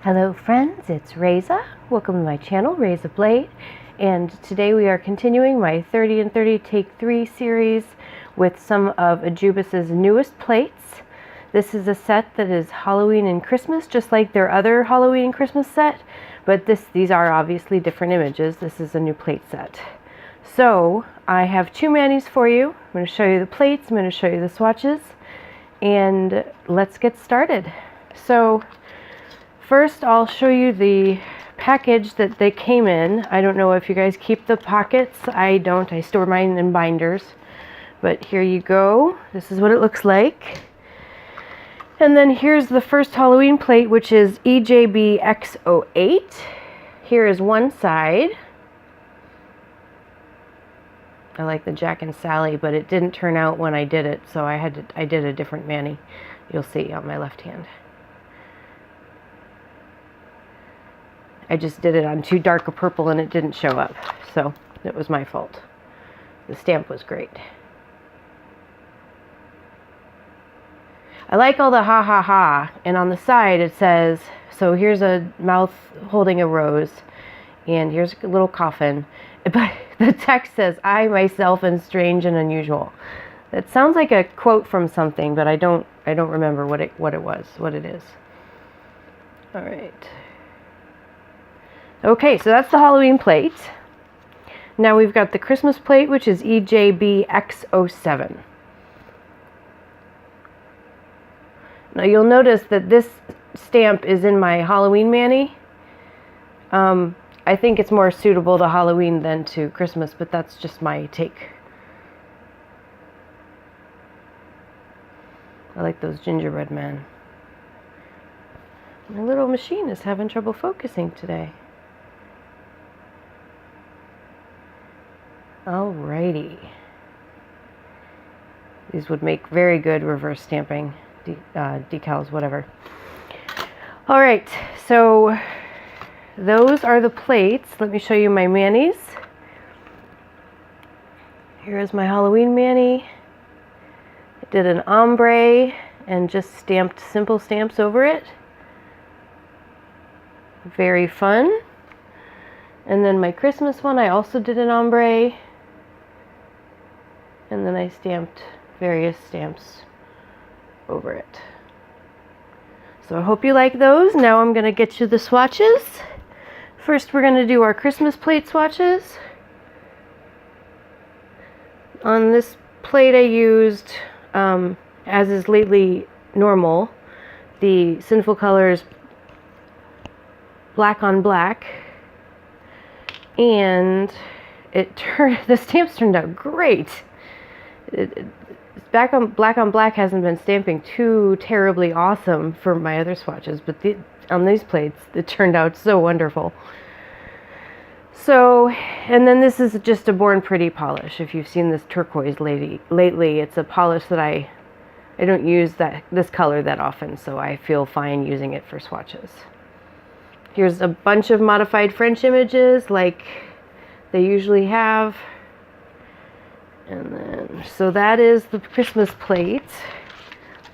Hello friends, it's Reza. Welcome to my channel, Reza Blade. And today we are continuing my 30 and 30 Take 3 series with some of Ejiubas' newest plates. This is a set that is Halloween and Christmas, just like their other Halloween and Christmas set. But these are obviously different images. This is a new plate set. So I have two manis for you. I'm going to show you the plates, I'm going to show you the swatches, and let's get started. So first, I'll show you the package that they came in. I don't know if you guys keep the pockets. I don't. I store mine in binders. But here you go. This is what it looks like. And then here's the first Halloween plate, which is EJBX08. Here is one side. I like the Jack and Sally, but it didn't turn out when I did it, so I did a different mani. You'll see on my left hand. I just did it on too dark a purple and it didn't show up, so it was my fault. The stamp was great. I like all the ha ha ha, and on the side it says, so here's a mouth holding a rose, and here's a little coffin, but the text says, I myself am strange and unusual. That sounds like a quote from something, but I don't remember what it is. All right. Okay, so that's the Halloween plate. Now we've got the Christmas plate, which is EJBX07. Now you'll notice that this stamp is in my Halloween mani. I think it's more suitable to Halloween than to Christmas, but that's just my take. I like those gingerbread men. My little machine is having trouble focusing today. Alrighty. These would make very good reverse stamping decals, whatever. Alright, so those are the plates. Let me show you my manis. Here is my Halloween mani. I did an ombre and just stamped simple stamps over it. Very fun. And then my Christmas one, I also did an ombre. And then I stamped various stamps over it. So I hope you like those. Now I'm going to get you the swatches. First we're going to do our Christmas plate swatches. On this plate I used, as is lately normal, the Sinful Colors black on black. And the stamps turned out great. Black on black hasn't been stamping too terribly awesome for my other swatches, but on these plates it turned out so wonderful. So, and then this is just a Born Pretty polish. If you've seen this turquoise lately, it's a polish that I don't use this color that often, so I feel fine using it for swatches. Here's a bunch of modified French images like they usually have. And then, so that is the Christmas plate.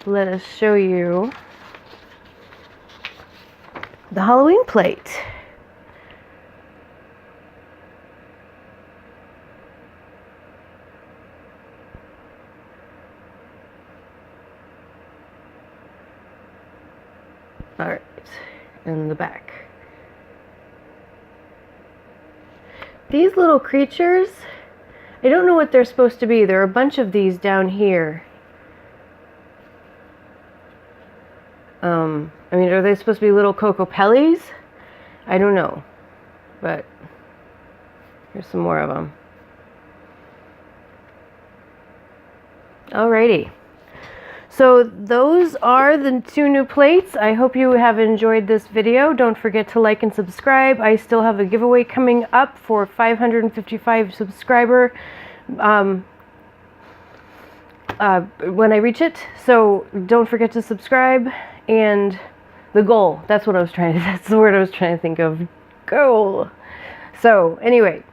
Let us show you the Halloween plate. All right, and the back. These little creatures, I don't know what they're supposed to be. There are a bunch of these down here. I mean, are they supposed to be little Cocopellis? I don't know. But here's some more of them. Alrighty. So those are the two new plates. I hope you have enjoyed this video. Don't forget to like and subscribe. I still have a giveaway coming up for 555 subscriber when I reach it. So don't forget to subscribe. And the goal, that's the word I was trying to think of. Goal. So anyway,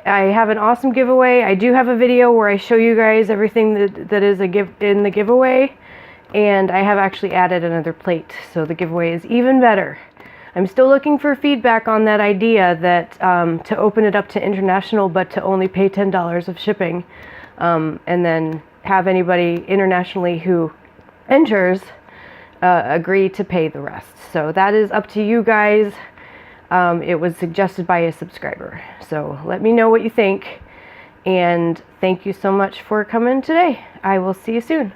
I have an awesome giveaway. I do have a video where I show you guys everything that is in the giveaway. and I have actually added another plate, so the giveaway is even better. I'm still looking for feedback on that idea that to open it up to international, but to only pay $10 of shipping, and then have anybody internationally who enters agree to pay the rest. So that is up to you guys. It was suggested by a subscriber. So let me know what you think. And thank you so much for coming today. I will see you soon.